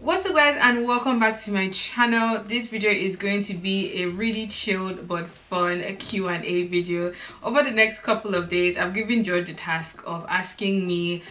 What's up guys, and welcome back to my channel. This video is going to be a really chilled but fun Q&A video. Over the next couple of days, I've given George the task of asking me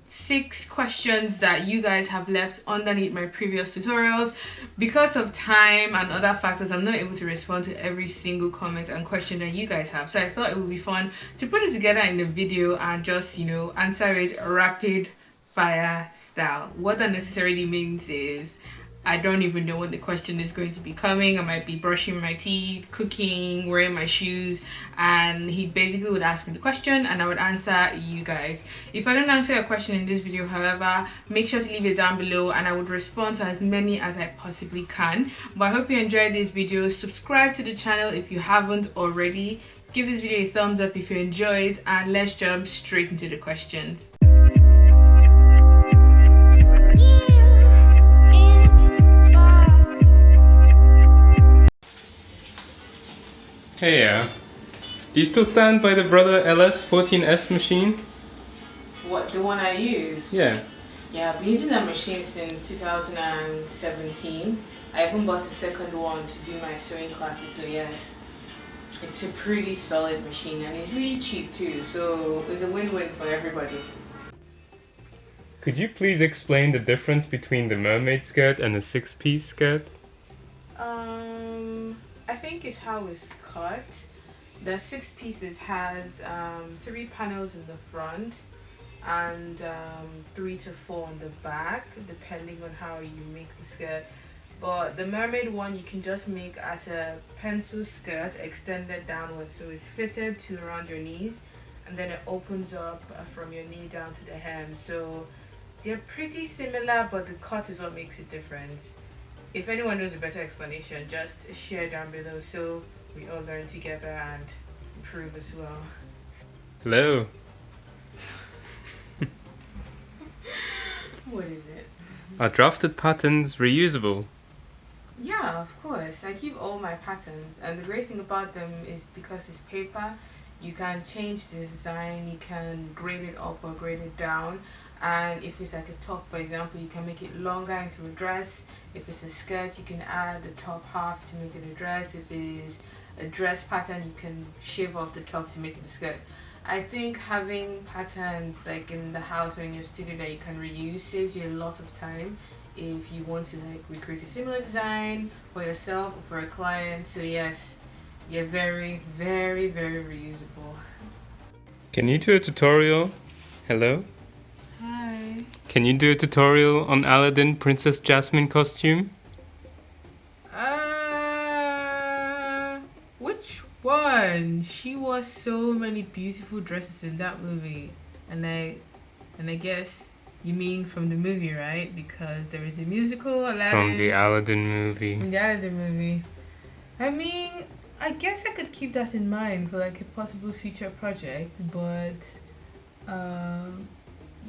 6 questions that you guys have left underneath my previous tutorials. Because of time and other factors, I'm not able to respond to every single comment and question that you guys have, so I thought it would be fun to put it together in a video and just answer it rapid fire style. What that necessarily means is I don't even know when the question is going to be coming. I might be brushing my teeth, cooking, wearing my shoes, and he basically would ask me the question and I would answer you guys. If I don't answer a question in this video, however, make sure to leave it down below and I would respond to as many as I possibly can. But I hope you enjoyed this video. Subscribe to the channel if you haven't already. Give this video a thumbs up if you enjoyed, and let's jump straight into the questions. Hey, do you still stand by the Brother LS14S machine? What, the one I use? Yeah. Yeah, I've been using that machine since 2017. I even bought a second one to do my sewing classes, so yes. It's a pretty solid machine and it's really cheap too, so it's a win-win for everybody. Could you please explain the difference between the Mermaid Skirt and a 6-piece skirt? I think it's how it's cut. The 6 pieces has 3 panels in the front and 3 to 4 on the back, depending on how you make the skirt. But the mermaid one you can just make as a pencil skirt extended downwards, so it's fitted to around your knees and then it opens up from your knee down to the hem. So they're pretty similar, but the cut is what makes it different. If anyone knows a better explanation, just share down below so we all learn together and improve as well. Hello. What is it? Are drafted patterns reusable? Yeah, of course. I keep all my patterns, and the great thing about them is because it's paper, you can change the design, you can grade it up or grade it down. And if it's like a top, for example, you can make it longer into a dress. If it's a skirt, you can add the top half to make it a dress. If it's a dress pattern, you can shave off the top to make it a skirt. I think having patterns like in the house or in your studio that you can reuse saves you a lot of time if you want to like recreate a similar design for yourself or for a client. So yes, you're very, very, very reusable. Can you do a tutorial? Hello? Hi. Can you do a tutorial on Aladdin Princess Jasmine costume? Which one? She wore so many beautiful dresses in that movie, and I guess you mean from the movie, right? Because there is a musical Aladdin. From the Aladdin movie. From the Aladdin movie. I mean, I guess I could keep that in mind for like a possible future project, but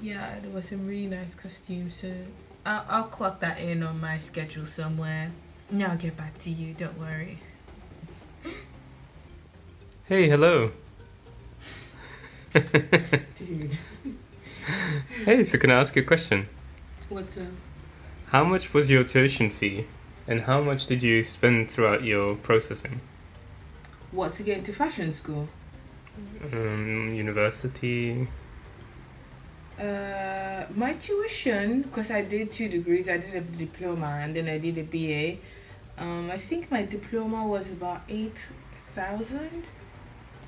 yeah, there was some really nice costumes, so I'll clock that in on my schedule somewhere. And I'll get back to you, don't worry. Hey, hello. Dude. Hey, so can I ask you a question? What's up? How much was your tuition fee? And how much did you spend throughout your processing? What, to get into fashion school? University? My tuition, because I did 2 degrees, I did a diploma and then I did a BA. I think my diploma was about 8,000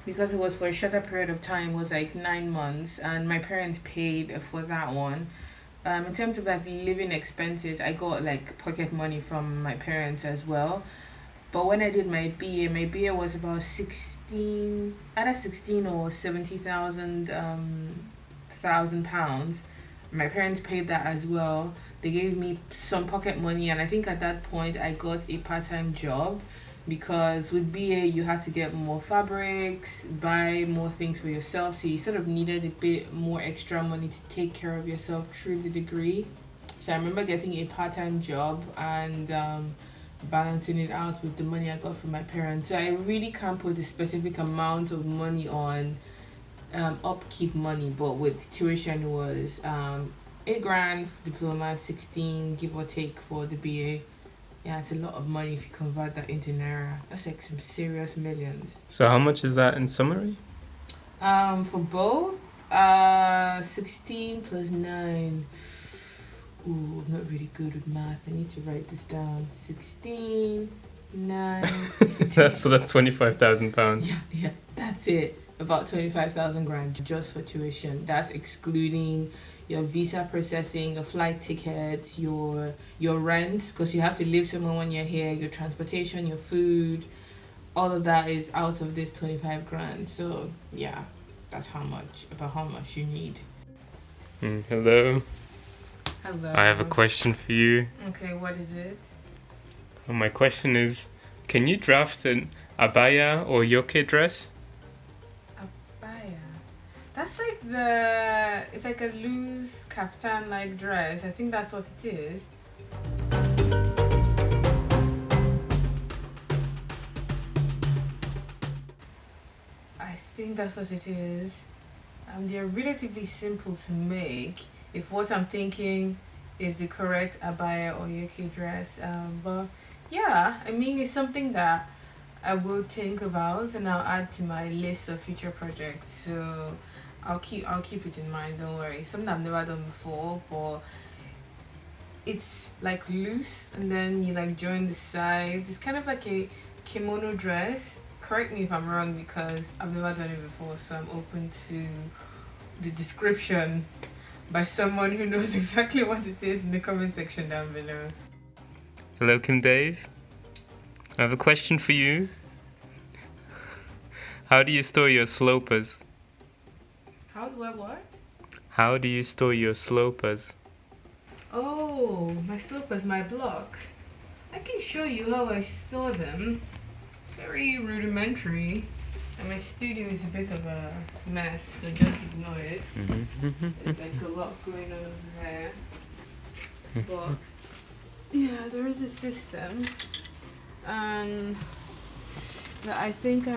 because it was for a shorter period of time. It was like 9 months, and my parents paid for that one. In terms of like living expenses, I got like pocket money from my parents as well. But when I did my BA was about 16, either 16 or 70,000 £1,000. My parents paid that as well. They gave me some pocket money, and I think at that point I got a part-time job because with BA you had to get more fabrics, buy more things for yourself, so you sort of needed a bit more extra money to take care of yourself through the degree. So I remember getting a part-time job and balancing it out with the money I got from my parents. So I really can't put a specific amount of money on upkeep money, but with tuition was 8 grand diploma, 16 give or take for the BA. Yeah, it's a lot of money if you convert that into naira. That's like some serious millions. So how much is that in summary? For both, 16 plus 9. Ooh, I'm not really good with math. I need to write this down. 16, 9, 15. So that's £25,000. Yeah, that's it. About 25,000 grand just for tuition. That's excluding your visa processing, your flight tickets, your rent, because you have to live somewhere when you're here, your transportation, your food, all of that is out of this 25 grand. So yeah, that's how much you need. Hello. Hello. I have a question for you. Okay, what is it? My question is, can you draft an abaya or yoke dress? Abaya. That's like it's like a loose kaftan like dress. I think that's what it is. I think that's what it is. They're relatively simple to make if what I'm thinking is the correct abaya or yoke dress. But yeah, I mean, it's something that I will think about and I'll add to my list of future projects. So I'll keep it in mind, don't worry. Something I've never done before, but it's like loose and then you like join the sides. It's kind of like a kimono dress. Correct me if I'm wrong because I've never done it before, so I'm open to the description by someone who knows exactly what it is in the comment section down below. Hello, Kimdave. I have a question for you. How do you store your slopers? How do I what? How do you store your slopers? Oh, my slopers, my blocks. I can show you how I store them. It's very rudimentary. And my studio is a bit of a mess, so just ignore it. There's like a lot going on over there. But yeah, there is a system. And that I think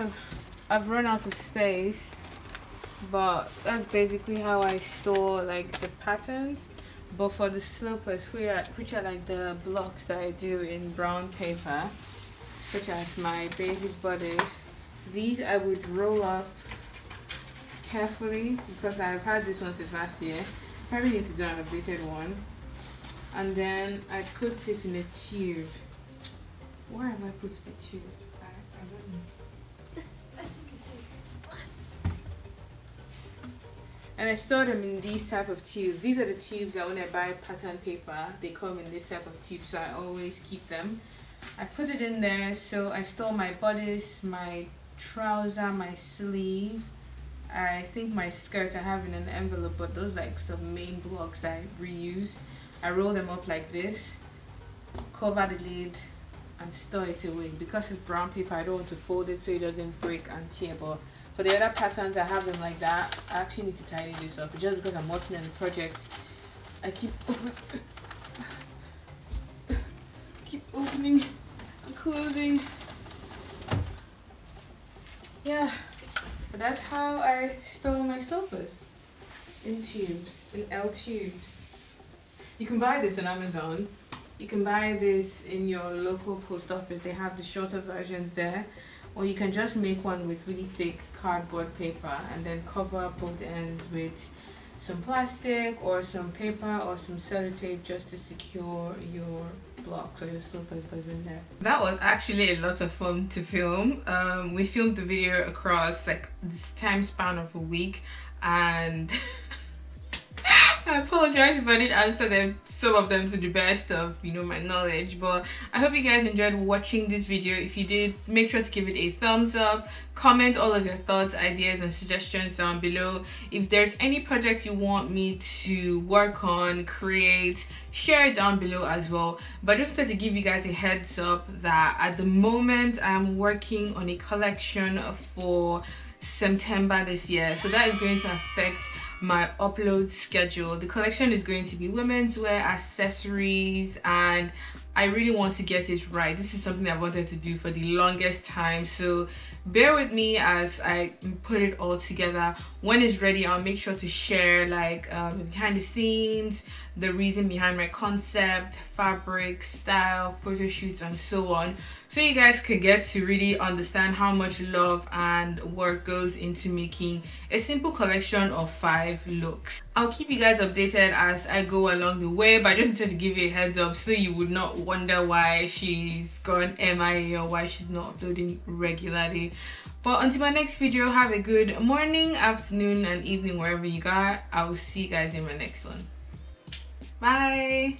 I've run out of space. But that's basically how I store like the patterns. But for the slopers, which are like the blocks that I do in brown paper, such as my basic bodies, these I would roll up carefully because I've had this one since last year. Probably need to do an updated one. And then I put it in a tube. Where have I put the tube? I don't know. I think it's here. And I store them in these type of tubes. These are the tubes that when I buy pattern paper, they come in this type of tube, so I always keep them. I put it in there, so I store my bodice, my trouser, my sleeve. I think my skirt I have in an envelope, but those like the main blocks that I reuse. I roll them up like this, cover the lid, and store it away. Because it's brown paper, I don't want to fold it so it doesn't break and tear. But for the other patterns, I have them like that. I actually need to tidy this up just because I'm working on the project. I keep opening and closing. Yeah, but that's how I store my slopers, in tubes, in L tubes. You can buy this on Amazon. You can buy this in your local post office. They have the shorter versions there. Or you can just make one with really thick cardboard paper and then cover up both ends with some plastic or some paper or some sellotape just to secure your blocks or your slopers in there. That was actually a lot of fun to film. We filmed the video across like this time span of a week, and I apologize if I didn't answer some of them to the best of my knowledge, but I hope you guys enjoyed watching this video. If you did, make sure to give it a thumbs up, comment all of your thoughts, ideas and suggestions down below. If there's any project you want me to work on, create, share it down below as well. But just wanted to give you guys a heads up that at the moment I'm working on a collection for September this year, so that is going to affect my upload schedule. The collection is going to be women's wear, accessories, and I really want to get it right. This is something I wanted to do for the longest time, so bear with me as I put it all together. When it's ready, I'll make sure to share like behind the scenes, the reason behind my concept, fabric, style, photo shoots, and so on, so you guys could get to really understand how much love and work goes into making a simple collection of 5 looks. I'll keep you guys updated as I go along the way, but I just wanted to give you a heads up so you would not wonder why she's gone MIA or why she's not uploading regularly. But until my next video, have a good morning, afternoon, and evening wherever you are. I will see you guys in my next one. Bye.